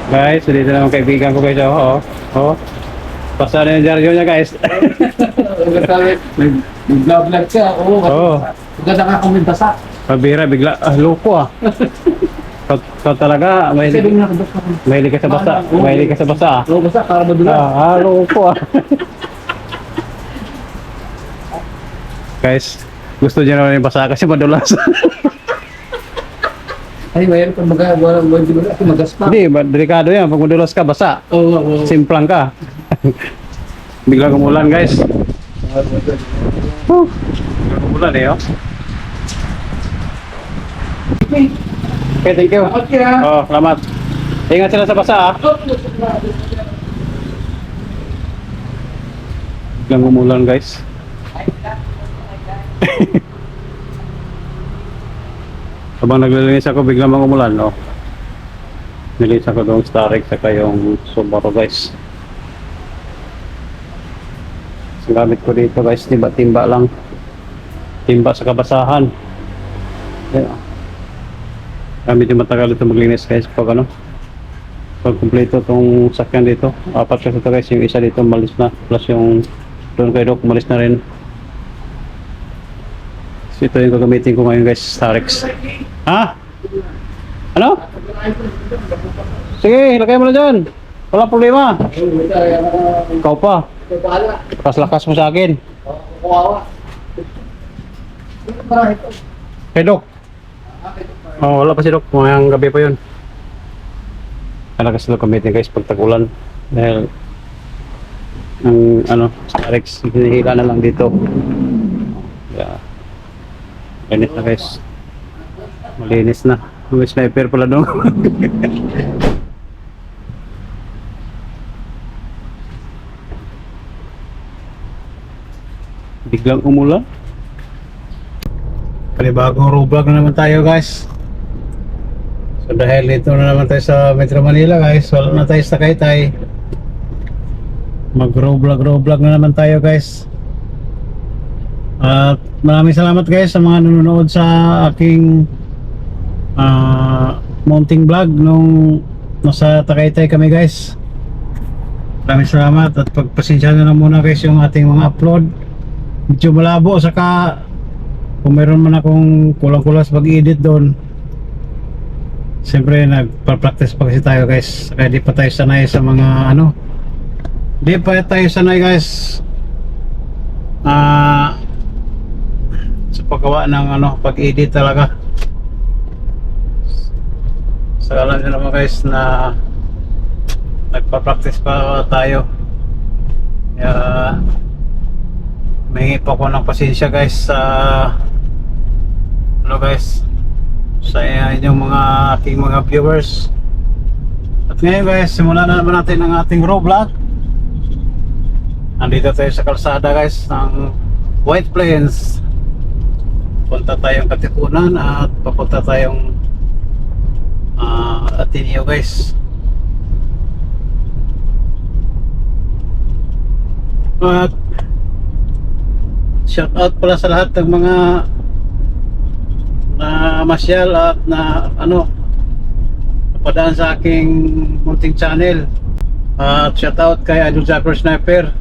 Guys, dito naman kaibigan ko guys. Oh, oh. Basa na yung jaryo niya guys. Nag-vlog ka, oo. Oo. Maganda ka kung may basa. Pabira, bigla, loko ah. So talaga, Kasi mahilig, doon nakabasa ka. mahilig ka sa basa. Mahilig ka sa basa ah. Oo, basa, para madula. Loko ah. Guys, gusto niya naman yung basa kasi madulas. Ay, mayroon kang magaspa. Hindi, delikado yan. Pag madulas ka, basa. Oo, oo. Simplang ka. Biglang umulan guys. Biglang umulan eh oh. Okay, thank you. Okay, ha? Oh, salamat. Ingat sila sa basa ah. Biglang umulan guys. Habang naglilinis ako, biglang umulan no. Nilinis ako doong Starex saka yung Subaru guys. Ang gamit ko dito guys, timba-timba lang. Timba sa kabasahan. Yan. Medyo matagal ito maglinis guys pag ano. Pag kumpleto itong sakyan dito. Apat kasi ito guys, yung isa dito malis na. Plus yung doon kay Doc, malis na rin. So ito yung gagamitin ko ngayon guys, Starex. Ha? Ano? Sige, ilagay mo na dyan. Walang problema. Ikaw pa. Lakas-lakas mo sa akin. Hey Doc. Oh, wala pa si Doc. Ngayang gabi pa yun. Lakas na gamitin guys pag tag-ulan. Dahil ang ano, Starex, hinihila na lang dito. Yeah. Malinis na guys. Malinis na. May sniper pala doon. Biglang umulan. Panibagong roadblock na naman tayo guys. So dahil dito na naman tayo sa Metro Manila guys, wala na tayo sa Tagaytay. Mag roadblock na naman tayo guys. At maraming salamat guys sa mga nanonood sa aking mounting vlog nung nasa Tagaytay kami guys. Maraming salamat at pagpasensya na muna guys yung ating mga upload. Medyo malabo saka kung meron man akong kulang-kulang sa pag-edit doon. Siyempre nagpa-practice pa kasi tayo guys. Kaya di pa tayo sanay sa mga ano. Di pa tayo sanay guys. Sa paggawa ng ano, pag-edit talaga. So alam nyo naman guys na nagpa-practice pa tayo. Kaya may pa ko ng pasensya guys sa ano guys sa inyong mga aking mga viewers. At ngayon guys, simulan na naman natin ang ating vlog. Andito tayo sa kalsada guys ng White Plains. Punta tayong Katipunan at papunta tayong Ateneo guys. At shout out pala sa lahat ng mga na masyal at na ano napadaan sa aking munting channel. At shout out kay Idol Zapper Sniper,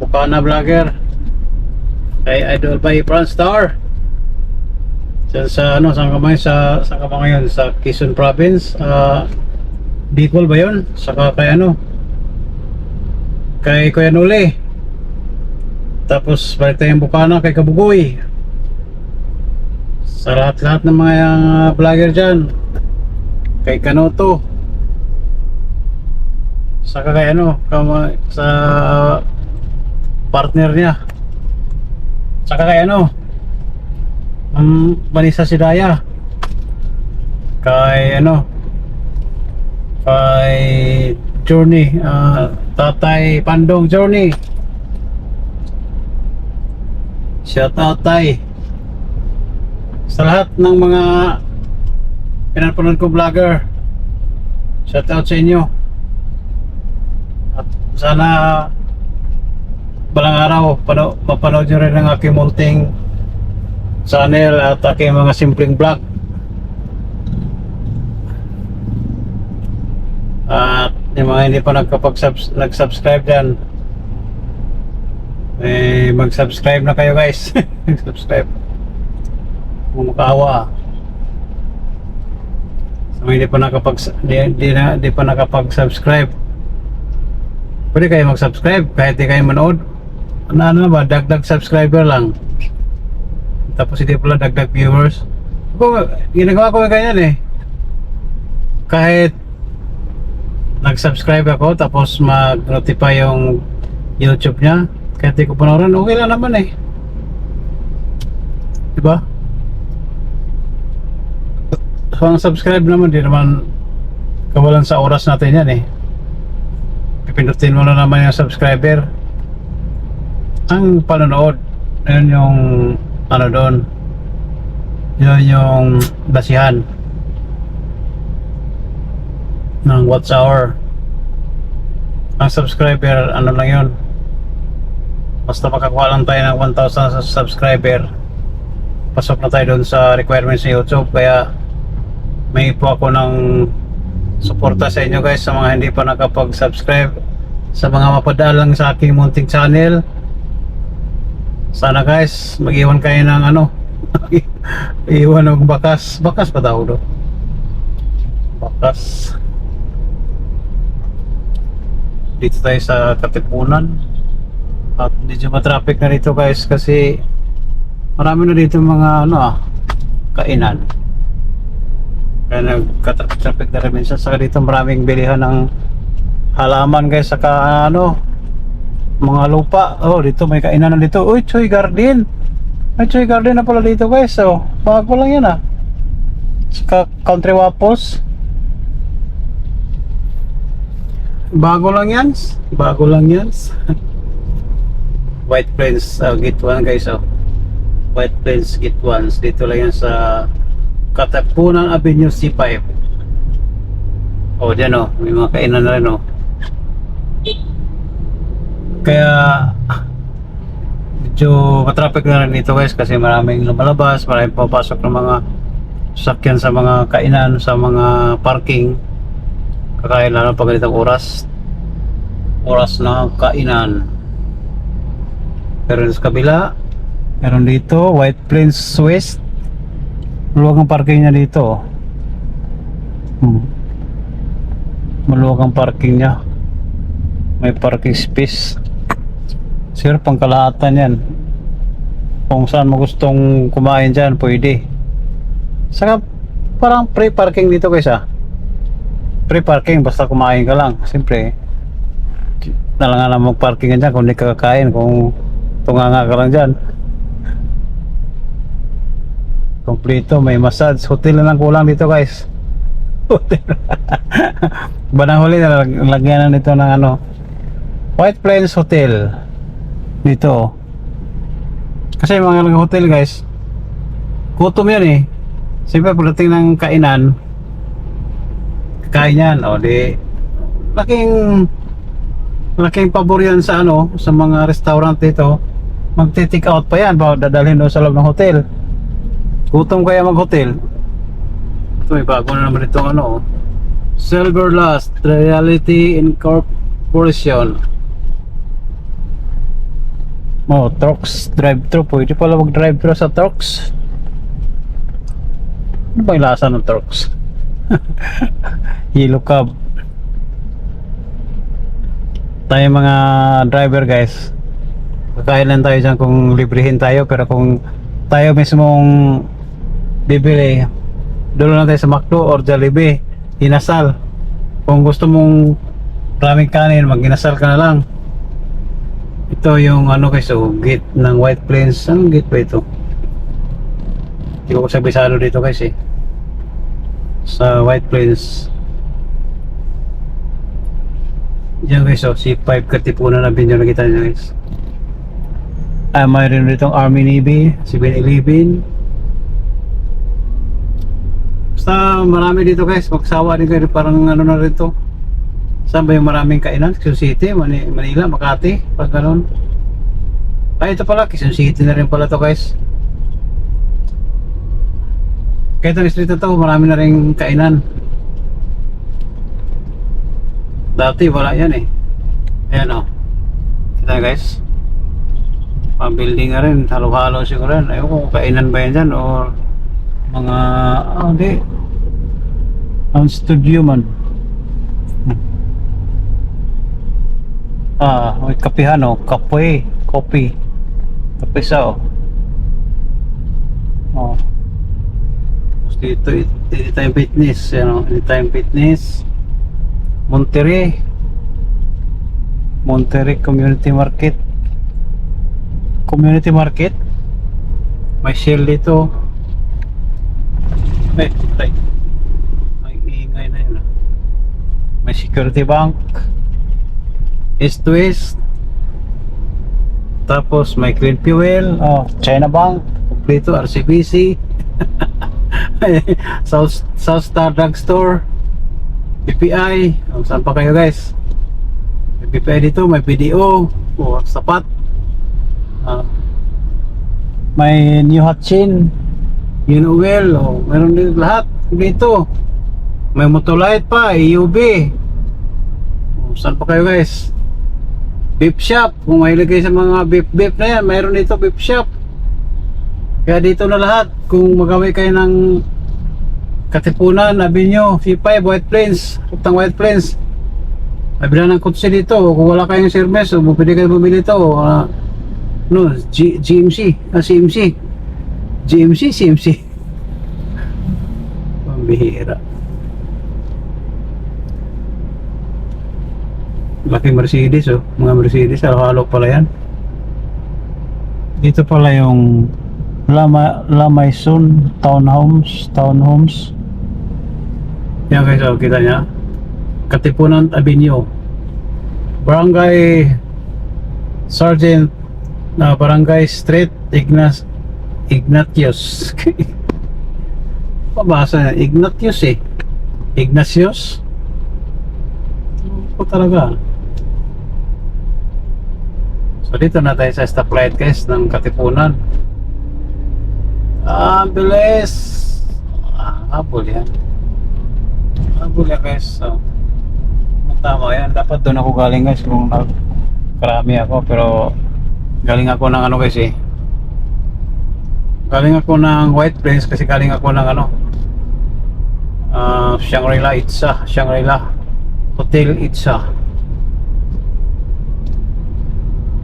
Bukana Vlogger, kay Idol by Franstar. Sa ano, saan ka ba ngayon? Sa Quezon Province, Bicol ba yun? Saka kay ano, kay Kuya Nuli. Tapos balik tayong Bukana kay Kabugoy. Sa lahat-lahat ng mga vlogger dyan, kay Kanoto, saka kay ano, sa partner niya, saka kay ano, Vanessa Sidaya, kay ano, kay Journey, Tatay Pandong Journey. Shout out tay sa lahat ng mga pinapanood ko vlogger. Shout out sa inyo. At sana balang araw mapanood nyo rin ang aking munting channel at aking mga simpleng vlog. At yung mga hindi pa nag-subscribe dyan, mag-subscribe na kayo guys. Subscribe kung makaawa. So hindi pa di pa nakapag-subscribe, pwede kayo mag-subscribe kahit di kayo manood. Ano na ba, dagdag subscriber lang, tapos hindi pala dagdag viewers. Ginagawa ko ganyan eh, kahit nag-subscribe ako tapos mag-notify yung YouTube niya, kahit di ko panoorin, okay lang naman eh, diba? So ang subscribe naman, di naman kawalan sa oras natin yan eh. Pipindutin mo na naman yung subscriber. Ang panonood, yun yung ano doon, yun yung basihan ng watch hour. Ang subscriber, ano lang yun, basta makakuha lang tayo ng 1,000 subscriber, pasok na tayo doon sa requirements sa YouTube. Kaya may po ako ng suporta sa inyo guys, sa mga hindi pa nakapag-subscribe, sa mga mapadalang sa aking munting channel. Sana guys, mag-iwan kayo ng ano, iwan ng bakas pa daw do, bakas. Dito tayo sa Katipunan at medyo matraffic na dito guys, kasi marami na dito mga ano kainan, kaya nagka-traffic na rin minsan. Saka dito maraming bilihan ng halaman guys, saka ano, mga lupa. Oh, dito may kainan na dito. Uy, Choy Garden. May Choy Garden na pala dito guys. So, bago lang yan Saka Country Waffles. Bago lang yan. Bago lang yan. White Plains Gate 1 guys. White Plains Gate 1. Dito lang yan sa Katipunan Avenue C5. Oh, dyan may mga kainan na rin Kaya medyo matraffic na rin dito guys, kasi maraming lumalabas, maraming papasok ng mga sasakyan sa mga kainan, sa mga parking. Kakain lalo pag ganitong oras na kainan. Pero sa kabila, meron dito White Plains West. Maluwag ang parking niya dito. Maluwag ang parking niya. May parking space. Siguro pang kalahatan yan. Kung saan mo gustong kumain dyan, pwede. Saka parang free parking dito guys Free parking basta kumain ka lang. Siyempre nalangan na mag-parking dyan kung hindi ka kakain, kung tunganga ka lang dyan. Kompleto, may massage. Hotel na lang kulang dito guys. Hotel. Banang huli na lagyan na nito ng ano, White Plains Hotel dito. Kasi mga hotel guys, gutom yan siyempre pagdating ng kainan, kakain yan di laking pabor yan sa sa mga restaurant dito. Magti-take out pa yan bago dadalhin doon sa loob ng hotel. Gutom kaya mag-hotel. Ito may bago na naman itong Silverlust Reality Incorporation. Trucks drive-thru. Pwede pala mag-drive-thru sa trucks. Ano ba yung lasa ng trucks? Yellow cab. Tayo mga driver guys, kakain lang tayo dyan kung librehin tayo. Pero kung tayo mismong bibili, doon lang tayo sa McDo or Jollibee, inasal. Kung gusto mong maraming kanin, mag-inasal ka na lang. Ito yung guys, gate ng White Plains. Anong gate ba ito? Hindi ko sabisado dito guys sa White Plains. Diyan guys, C5 Katipunan Avenue, nakita nyo guys. Mayroon ditong Army Navy, 7-Eleven. Basta marami dito guys, magsawa din kayo. Parang na rito. Saan ba yung maraming kainan? Quezon City, Manila, Makati, pag ganun. Ay, ito pala, Quezon City na rin pala to guys. Kaya itong street na to, marami na rin kainan. Dati wala yan eh. Ayan o. Kita guys. Pang-building nga rin. Halo-halo siguro rin. Ayun kung kainan ba yan dyan or mga... hindi. Ang studio man. May kapihan o. Kape. Kopi. Kape sa o. Oh. Tapos dito, Anytime Fitness. Yan o. Anytime Fitness. Monterrey Community Market. May sale dito. May ingay na yun. May Security Bank, East to West. Tapos may Clean Fuel, China Bank, kompleto, RCBC. South Star Drugstore, BPI. Saan pa kayo guys? May BPI dito, may BDO, sapat. May New Hatchin, Unovel, meron din lahat dito. May Motolite pa, EUB. Saan pa kayo guys? Beef shop, kung mahilig kayo sa mga beef na yan, mayroon dito beef shop. Kaya dito na lahat. Kung magawin kayo ng Katipunan, Avenue, C5, White Plains, Rutang White Plains, may bilang ng kutsi dito. Kung wala kayong service, pwede kayo bumili ito. CMC. Pambihira. Laking Mercedes mga Mercedes, halo-halo pala yan. Dito pala yung La Maison Townhomes. Yan guys, kita nya Katipunan Avenue, Barangay Sergeant Barangay Street, Ignatius. Pabasa Ignatius Ignatius talaga. So dito na tayo sa stoplight guys ng Katipunan. Bilis. Habol yan guys. So tama yan, dapat doon ako galing guys kung karami ako, pero galing ako ng ano guys galing ako ng White Plains kasi galing ako ng Shangri-La Hotel Itza.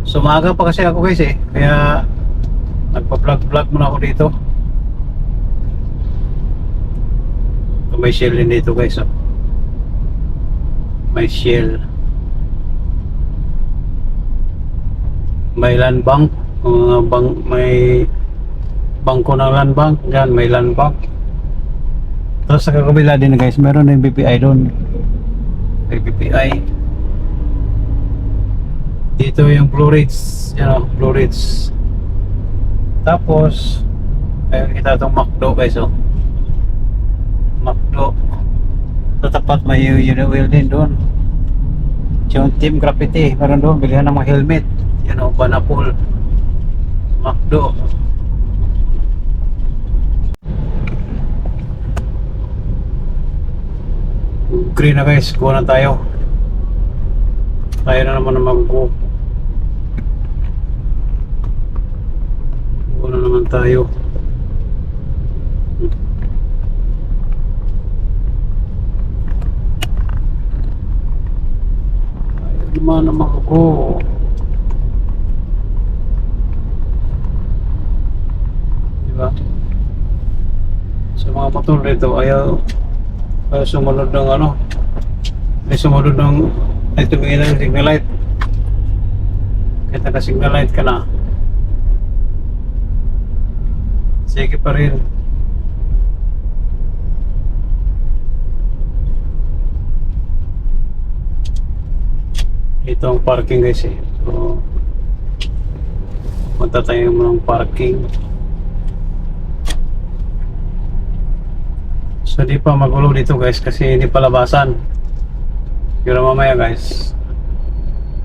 So maaga pa kasi ako guys kaya nagpa-vlog muna ako dito. May shell din dito guys may shell, may land bank, may bangko ng land bank dyan, may land bank. Tapos sa kakabila din guys meron na yung BPI doon. May BPI dito, yung Blue Ridge, Blue Ridge. Tapos ayun, kita itong McDo guys McDo. Sa tapat may Unovel din doon. Yung Team Graffiti meron doon, bilihan ng mga helmet. Banapol, McDo. Green na guys, kuha na tayo. Tayo na naman na mag-go. Kuha na naman tayo. Tayo naman ako. Diba? Sa mga motor dito ayaw sumunod ng ay tumingin ng signal light. Kahit naka signal light ka na, sige pa rin. Ito ang parking guys so punta tayo ng parking. So di pa magulo dito guys kasi hindi pa labasan. Pero mamaya guys,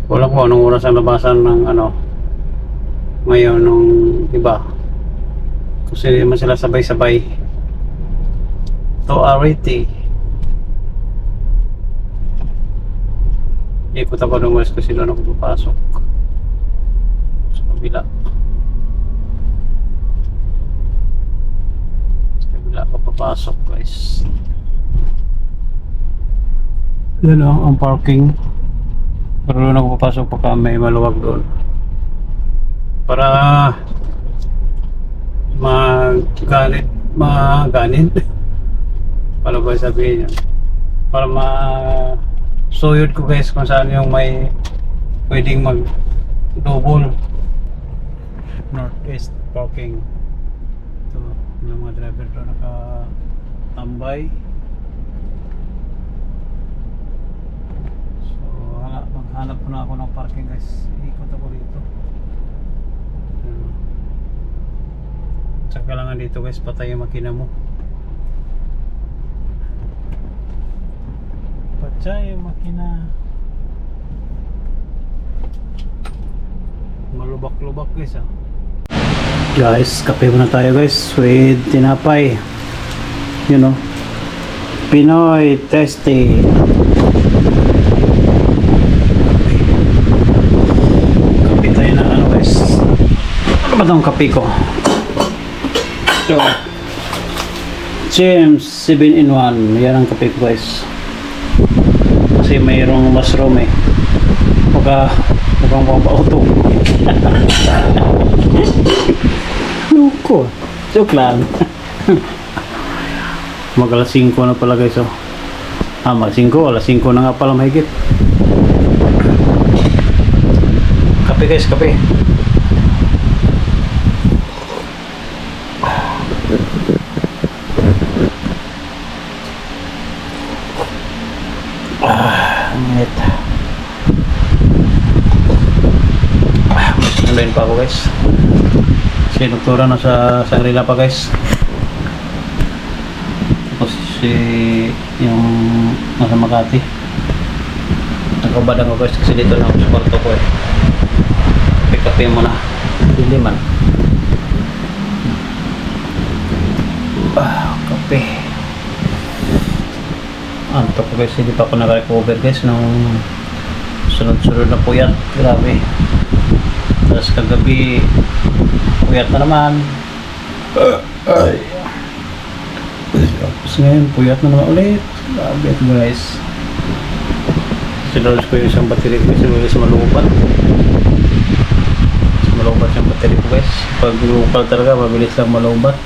wala ko anong oras ang labasan ng ngayon nung iba. Kasi hindi man sila sabay-sabay. To Ariti. Ikot ako ng west kasi doon ako papasok. Sa kabila. Sa kabila ako papasok guys. Yan ang parking. Pero doon ako papasok pagka may maluwag doon. Para maganit. Paano ba sabihin yan? Para suyod ko guys kung saan yung may pwedeng mag-double. Northeast parking. Ito, yung mga driver doon nakatambay. So, maghanap ko na ako ng parking guys. Ikot ako dito. Tsaka lang dito guys, patay yung makina mo. Patay yung makina. Malubak-lubak guys ah. Guys, kape muna tayo guys with tinapay. You know, Pinoy tasty. Kape tayo na ano guys. Ano ba itong kape ko? Ito James 7-in-1. Yan ang kape ko guys. Kasi mayroong mushroom eh. Mukhang mapauto. Luko. Joke lang. Mag alas 5 na pala guys oh. Mag 5, alas 5 na nga pala mahigit. Kape guys, kape. Init. Nalain pa ako guys. Si doktora nasa Sangrila pa guys. Tapos si yung nasa Makati. Nagkabad ako guys kasi dito na ako sa kwarto ko eh. Kape mo na. Hindi man. Kape. Antok ko guys, hindi pa ako naka-recover guys nung sunod-sunod na puyat. Grabe. Tapos kagabi puyat na naman. Tapos ngayon puyat na naman ulit. Grabe guys. Sinulis ko yung isang battery ko. Sinulis malupat. Malupat yung battery ko guys. Pag lupal talaga mabilis lang malupat.